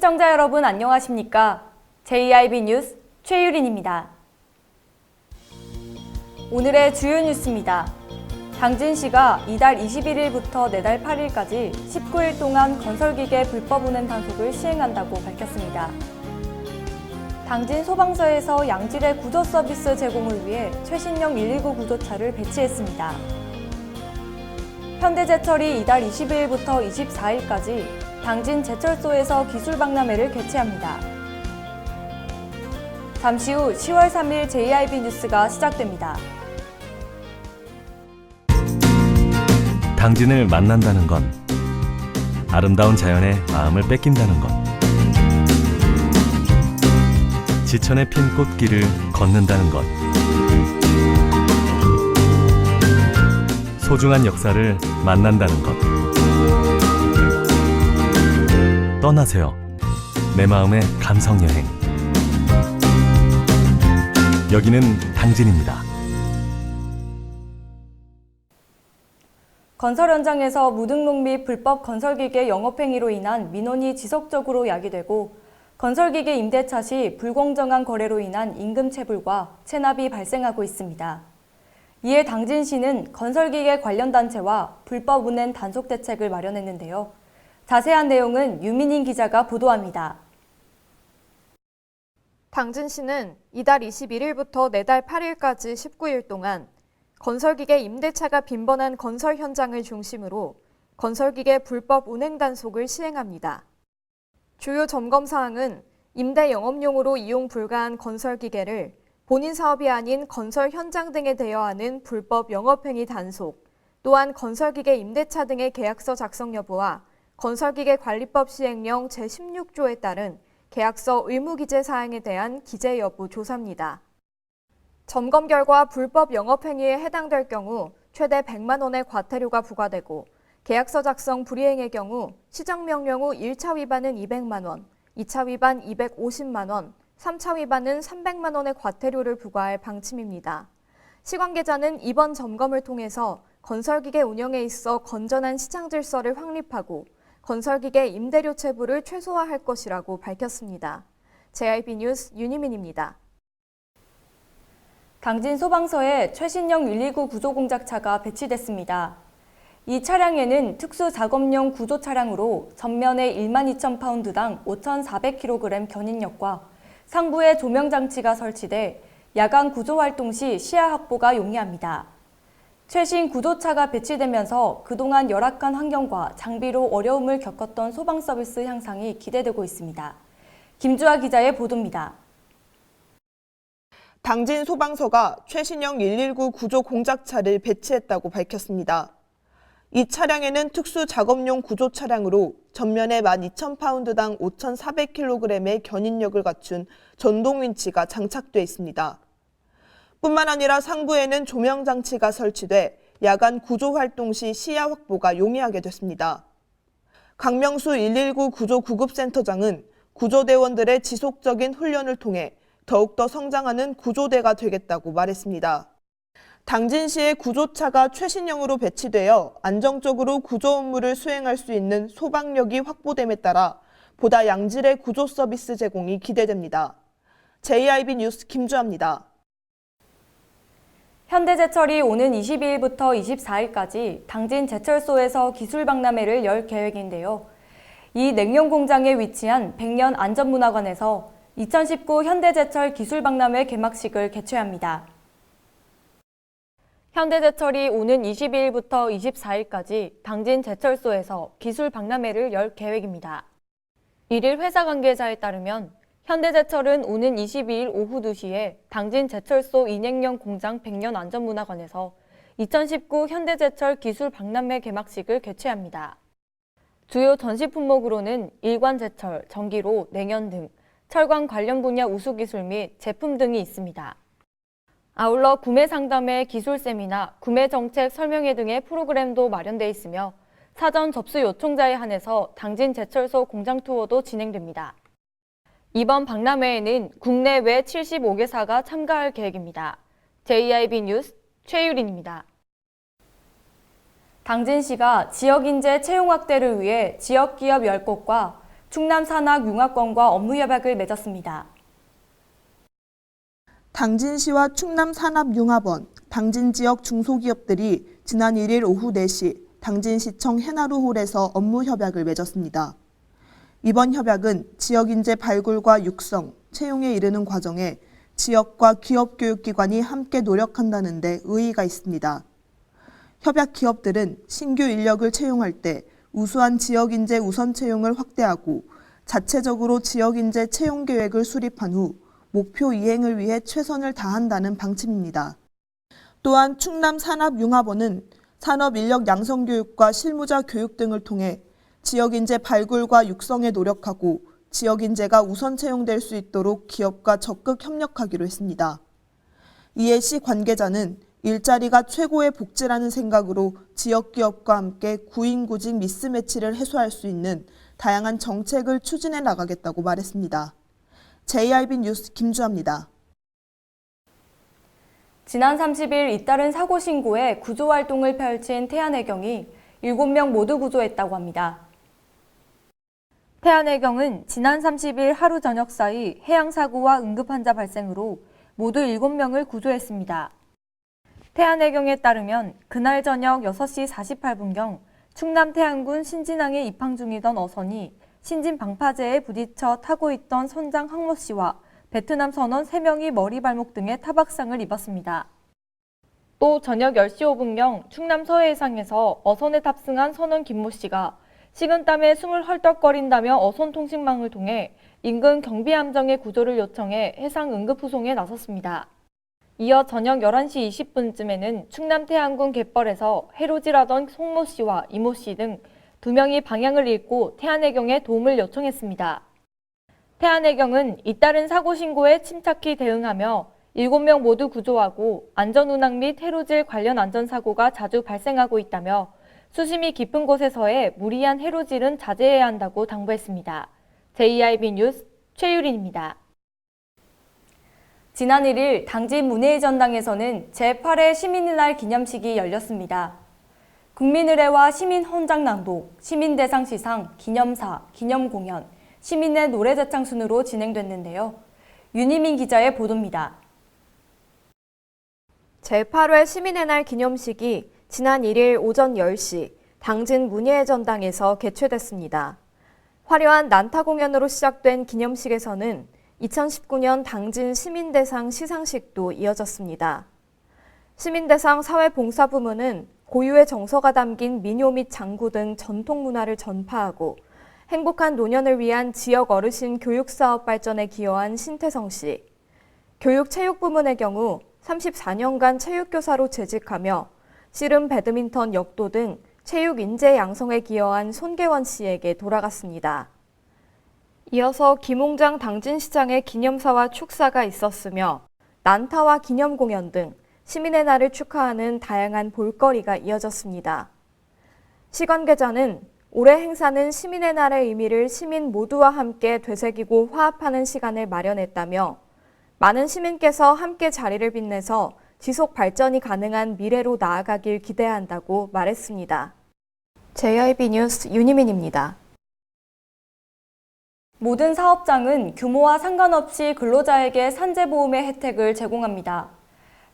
시청자 여러분 안녕하십니까? JIB 뉴스 최유린입니다. 오늘의 주요 뉴스입니다. 당진시가 이달 21일부터 내달 8일까지 19일 동안 건설기계 불법 운행 단속을 시행한다고 밝혔습니다. 당진 소방서에서 양질의 구조 서비스 제공을 위해 최신형 119 구조차를 배치했습니다. 현대제철이 이달 22일부터 24일까지 당진 제철소에서 기술박람회를 개최합니다. 잠시 후 10월 3일 JIB 뉴스가 시작됩니다. 당진을 만난다는 건 아름다운 자연에 마음을 뺏긴다는 것, 지천에 핀 꽃길을 걷는다는 것, 소중한 역사를 만난다는 것. 떠나세요. 내 마음의 감성여행. 여기는 당진입니다. 건설 현장에서 무등록 및 불법 건설기계 영업행위로 인한 민원이 지속적으로 야기되고 건설기계 임대차 시 불공정한 거래로 인한 임금체불과 체납이 발생하고 있습니다. 이에 당진시는 건설기계 관련 단체와 불법 운행 단속 대책을 마련했는데요. 자세한 내용은 유민인 기자가 보도합니다. 당진시는 이달 21일부터 내달 8일까지 19일 동안 건설기계 임대차가 빈번한 건설 현장을 중심으로 건설기계 불법 운행 단속을 시행합니다. 주요 점검 사항은 임대 영업용으로 이용 불가한 건설기계를 본인 사업이 아닌 건설 현장 등에 대여하는 불법 영업행위 단속, 또한 건설기계 임대차 등의 계약서 작성 여부와 건설기계 관리법 시행령 제16조에 따른 계약서 의무기재 사항에 대한 기재 여부 조사입니다. 점검 결과 불법 영업행위에 해당될 경우 최대 100만 원의 과태료가 부과되고 계약서 작성 불이행의 경우 시정명령 후 1차 위반은 200만 원, 2차 위반 250만 원, 3차 위반은 300만 원의 과태료를 부과할 방침입니다. 시관계자는 이번 점검을 통해서 건설기계 운영에 있어 건전한 시장 질서를 확립하고 건설기계 임대료 체불을 최소화할 것이라고 밝혔습니다. JIB 뉴스 윤희민입니다. 당진 소방서에 최신형 119 구조공작차가 배치됐습니다. 이 차량에는 특수 작업용 구조 차량으로 전면에 12,000파운드당 5,400kg 견인력과 상부에 조명 장치가 설치돼 야간 구조 활동 시 시야 확보가 용이합니다. 최신 구조차가 배치되면서 그동안 열악한 환경과 장비로 어려움을 겪었던 소방 서비스 향상이 기대되고 있습니다. 김주아 기자의 보도입니다. 당진 소방서가 최신형 119 구조 공작차를 배치했다고 밝혔습니다. 이 차량에는 특수 작업용 구조 차량으로 전면에 12,000파운드당 5,400kg의 견인력을 갖춘 전동 윈치가 장착돼 있습니다. 뿐만 아니라 상부에는 조명 장치가 설치돼 야간 구조 활동 시 시야 확보가 용이하게 됐습니다. 강명수 119 구조 구급센터장은 구조대원들의 지속적인 훈련을 통해 더욱더 성장하는 구조대가 되겠다고 말했습니다. 당진시의 구조차가 최신형으로 배치되어 안정적으로 구조 업무를 수행할 수 있는 소방력이 확보됨에 따라 보다 양질의 구조 서비스 제공이 기대됩니다. JIB 뉴스 김주아입니다. 현대제철이 오는 22일부터 24일까지 당진 제철소에서 기술박람회를 열 계획인데요. 이 냉용공장에 위치한 백년 안전문화관에서 2019 현대제철 기술박람회 개막식을 개최합니다. 현대제철이 오는 22일부터 24일까지 당진 제철소에서 기술박람회를 열 계획입니다. 1일 회사 관계자에 따르면 현대제철은 오는 22일 오후 2시에 당진 제철소 인행용 공장 백년 안전문화관에서 2019 현대제철 기술박람회 개막식을 개최합니다. 주요 전시 품목으로는 일관제철, 전기로, 냉연 등 철강 관련 분야 우수기술 및 제품 등이 있습니다. 아울러 구매 상담회, 기술 세미나, 구매 정책 설명회 등의 프로그램도 마련돼 있으며 사전 접수 요청자에 한해서 당진 제철소 공장 투어도 진행됩니다. 이번 박람회에는 국내외 75개사가 참가할 계획입니다. JIB 뉴스 최유린입니다. 당진시가 지역인재 채용 확대를 위해 지역기업 10곳과 충남산학융합권과 업무협약을 맺었습니다. 당진시와 충남산업융합원, 당진 지역 중소기업들이 지난 1일 오후 4시 당진시청 해나루홀에서 업무협약을 맺었습니다. 이번 협약은 지역인재 발굴과 육성, 채용에 이르는 과정에 지역과 기업교육기관이 함께 노력한다는 데 의의가 있습니다. 협약 기업들은 신규 인력을 채용할 때 우수한 지역인재 우선 채용을 확대하고 자체적으로 지역인재 채용 계획을 수립한 후 목표 이행을 위해 최선을 다한다는 방침입니다. 또한 충남산업융합원은 산업인력 양성교육과 실무자 교육 등을 통해 지역인재 발굴과 육성에 노력하고 지역인재가 우선 채용될 수 있도록 기업과 적극 협력하기로 했습니다. 이에 시 관계자는 일자리가 최고의 복지라는 생각으로 지역기업과 함께 구인구직 미스매치를 해소할 수 있는 다양한 정책을 추진해 나가겠다고 말했습니다. JRB 뉴스 김주아입니다. 지난 30일 잇따른 사고 신고에 구조활동을 펼친 태안해경이 7명 모두 구조했다고 합니다. 태안해경은 지난 30일 하루 저녁 사이 해양사고와 응급환자 발생으로 모두 7명을 구조했습니다. 태안해경에 따르면 그날 저녁 6시 48분경 충남 태안군 신진항에 입항 중이던 어선이 신진 방파제에 부딪혀 타고 있던 선장 황모 씨와 베트남 선원 3명이 머리 발목 등에 타박상을 입었습니다. 또 저녁 10시 5분경 충남 서해상에서 어선에 탑승한 선원 김모 씨가 식은땀에 숨을 헐떡거린다며 어선 통신망을 통해 인근 경비함정에 구조를 요청해 해상 응급후송에 나섰습니다. 이어 저녁 11시 20분쯤에는 충남 태안군 갯벌에서 해로질하던 송모 씨와 이모 씨 등 2명이 방향을 잃고 태안해경에 도움을 요청했습니다. 태안해경은 잇따른 사고 신고에 침착히 대응하며 7명 모두 구조하고 안전운항 및 해로질 관련 안전사고가 자주 발생하고 있다며 수심이 깊은 곳에서의 무리한 해로질은 자제해야 한다고 당부했습니다. JRB 뉴스 최유린입니다. 지난 1일 당진 문예의 전당에서는 제8회 시민의 날 기념식이 열렸습니다. 국민의례와 시민헌장낭독, 시민대상 시상, 기념사, 기념공연, 시민의 노래자창 순으로 진행됐는데요. 윤희민 기자의 보도입니다. 제8회 시민의 날 기념식이 지난 1일 오전 10시 당진 문예의 전당에서 개최됐습니다. 화려한 난타 공연으로 시작된 기념식에서는 2019년 당진 시민대상 시상식도 이어졌습니다. 시민대상 사회봉사부문은 고유의 정서가 담긴 민요 및 장구 등 전통 문화를 전파하고 행복한 노년을 위한 지역 어르신 교육사업 발전에 기여한 신태성 씨, 교육체육부문의 경우 34년간 체육교사로 재직하며 씨름 배드민턴 역도 등 체육 인재 양성에 기여한 손계원 씨에게 돌아갔습니다. 이어서 김홍장 당진시장의 기념사와 축사가 있었으며 난타와 기념공연 등 시민의 날을 축하하는 다양한 볼거리가 이어졌습니다. 시 관계자는 올해 행사는 시민의 날의 의미를 시민 모두와 함께 되새기고 화합하는 시간을 마련했다며 많은 시민께서 함께 자리를 빛내서 지속 발전이 가능한 미래로 나아가길 기대한다고 말했습니다. JRB 뉴스 윤희민입니다. 모든 사업장은 규모와 상관없이 근로자에게 산재보험의 혜택을 제공합니다.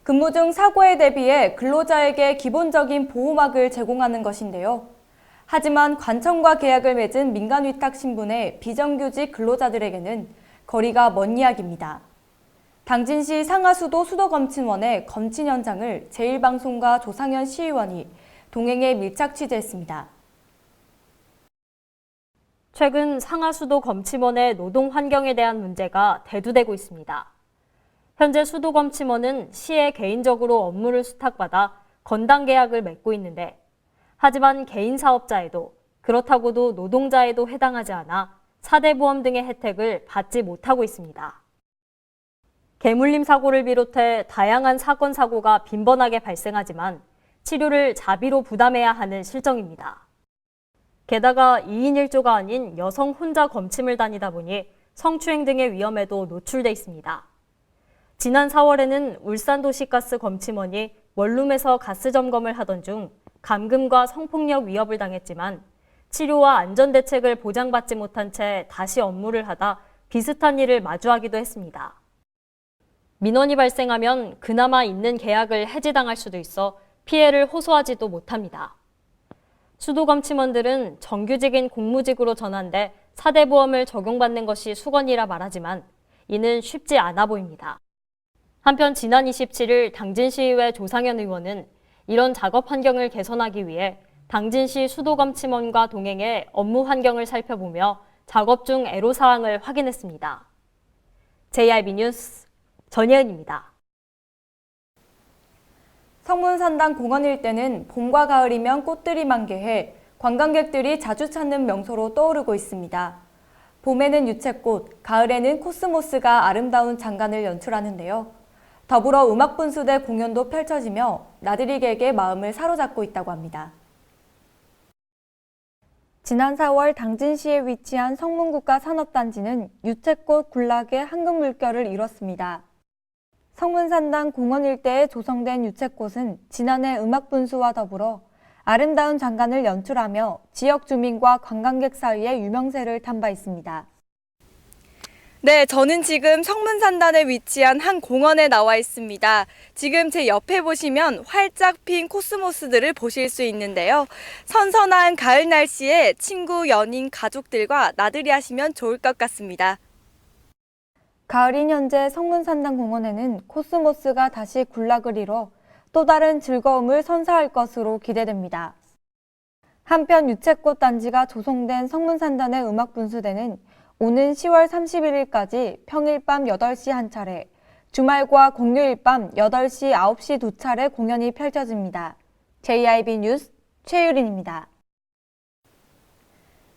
근무 중 사고에 대비해 근로자에게 기본적인 보호막을 제공하는 것인데요. 하지만 관청과 계약을 맺은 민간위탁 신분의 비정규직 근로자들에게는 거리가 먼 이야기입니다. 당진시 상하수도 수도검침원의 검침 현장을 제1방송과 조상현 시의원이 동행에 밀착 취재했습니다. 최근 상하수도 검침원의 노동 환경에 대한 문제가 대두되고 있습니다. 현재 수도검침원은 시에 개인적으로 업무를 수탁받아 건당 계약을 맺고 있는데 하지만 개인 사업자에도 그렇다고도 노동자에도 해당하지 않아 사대보험 등의 혜택을 받지 못하고 있습니다. 개물림 사고를 비롯해 다양한 사건 사고가 빈번하게 발생하지만 치료를 자비로 부담해야 하는 실정입니다. 게다가 2인 1조가 아닌 여성 혼자 검침을 다니다 보니 성추행 등의 위험에도 노출돼 있습니다. 지난 4월에는 울산도시가스 검침원이 원룸에서 가스 점검을 하던 중 감금과 성폭력 위협을 당했지만 치료와 안전대책을 보장받지 못한 채 다시 업무를 하다 비슷한 일을 마주하기도 했습니다. 민원이 발생하면 그나마 있는 계약을 해지당할 수도 있어 피해를 호소하지도 못합니다. 수도검침원들은 정규직인 공무직으로 전환돼 4대 보험을 적용받는 것이 수건이라 말하지만 이는 쉽지 않아 보입니다. 한편 지난 27일 당진시의회 조상현 의원은 이런 작업 환경을 개선하기 위해 당진시 수도검침원과 동행해 업무 환경을 살펴보며 작업 중 애로사항을 확인했습니다. JIB 뉴스 전예은입니다. 성문산당 공원 일대는 봄과 가을이면 꽃들이 만개해 관광객들이 자주 찾는 명소로 떠오르고 있습니다. 봄에는 유채꽃, 가을에는 코스모스가 아름다운 장관을 연출하는데요. 더불어 음악분수대 공연도 펼쳐지며 나들이객의 마음을 사로잡고 있다고 합니다. 지난 4월 당진시에 위치한 성문국가산업단지는 유채꽃 군락의 황금 물결을 이뤘습니다. 성문산당 공원 일대에 조성된 유채꽃은 지난해 음악분수와 더불어 아름다운 장관을 연출하며 지역 주민과 관광객 사이의 유명세를 탄 바 있습니다. 네, 저는 지금 성문산단에 위치한 한 공원에 나와 있습니다. 지금 제 옆에 보시면 활짝 핀 코스모스들을 보실 수 있는데요. 선선한 가을 날씨에 친구, 연인, 가족들과 나들이 하시면 좋을 것 같습니다. 가을인 현재 성문산당 공원에는 코스모스가 다시 군락을 이뤄 또 다른 즐거움을 선사할 것으로 기대됩니다. 한편 유채꽃 단지가 조성된 성문산단의 음악분수대는 오는 10월 31일까지 평일 밤 8시 한 차례, 주말과 공휴일 밤 8시, 9시 두 차례 공연이 펼쳐집니다. JIB 뉴스 최유린입니다.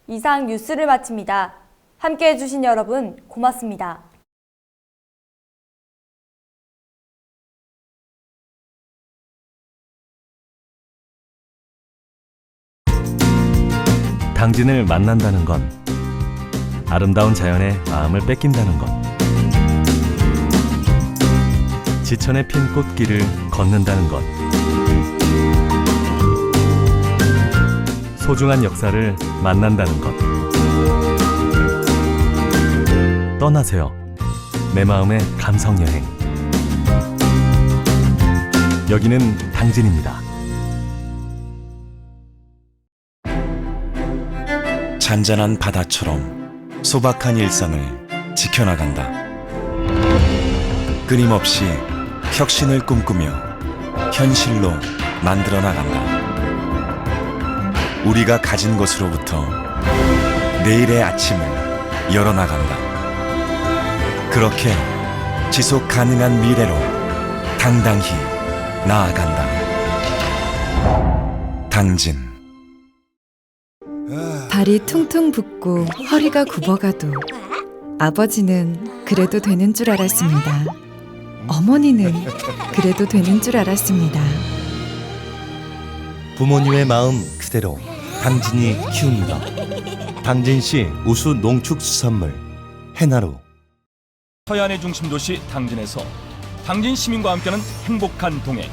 이상 뉴스를 마칩니다. 함께해 주신 여러분 고맙습니다. 당진을 만난다는 건 아름다운 자연에 마음을 뺏긴다는 것. 지천에 핀 꽃길을 걷는다는 것. 소중한 역사를 만난다는 것. 떠나세요. 내 마음의 감성 여행. 여기는 당진입니다. 잔잔한 바다처럼 소박한 일상을 지켜나간다. 끊임없이 혁신을 꿈꾸며 현실로 만들어 나간다. 우리가 가진 것으로부터 내일의 아침을 열어나간다. 그렇게 지속 가능한 미래로 당당히 나아간다. 당진. 발이 퉁퉁 붓고 허리가 굽어가도 아버지는 그래도 되는 줄 알았습니다. 어머니는 그래도 되는 줄 알았습니다. 부모님의 마음 그대로 당진이 키웁니다. 당진시 우수 농축수산물 해나루. 서해안의 중심 도시 당진에서 당진 시민과 함께하는 행복한 동행,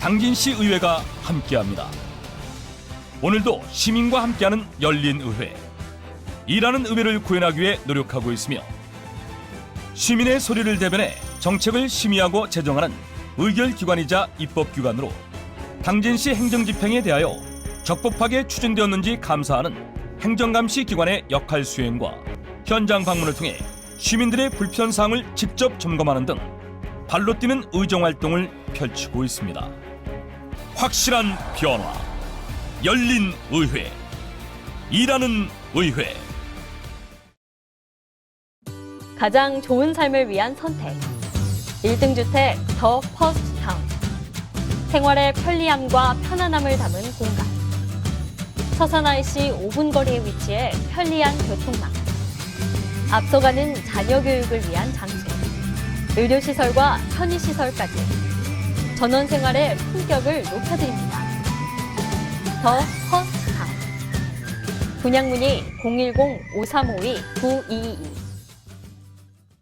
당진시 의회가 함께합니다. 오늘도 시민과 함께하는 열린 의회, 일하는 의회를 구현하기 위해 노력하고 있으며 시민의 소리를 대변해 정책을 심의하고 제정하는 의결기관이자 입법기관으로 당진시 행정집행에 대하여 적법하게 추진되었는지 감사하는 행정감시 기관의 역할 수행과 현장 방문을 통해 시민들의 불편사항을 직접 점검하는 등 발로 뛰는 의정활동을 펼치고 있습니다. 확실한 변화, 열린 의회, 일하는 의회. 가장 좋은 삶을 위한 선택. 1등 주택 더 퍼스트 타운. 생활의 편리함과 편안함을 담은 공간. 서산 IC 5분 거리에 위치해 편리한 교통망. 앞서가는 자녀 교육을 위한 장소. 의료시설과 편의시설까지. 전원 생활의 품격을 높여드립니다. 더 퍼스트 타운. 분양 문의 010-5352-9222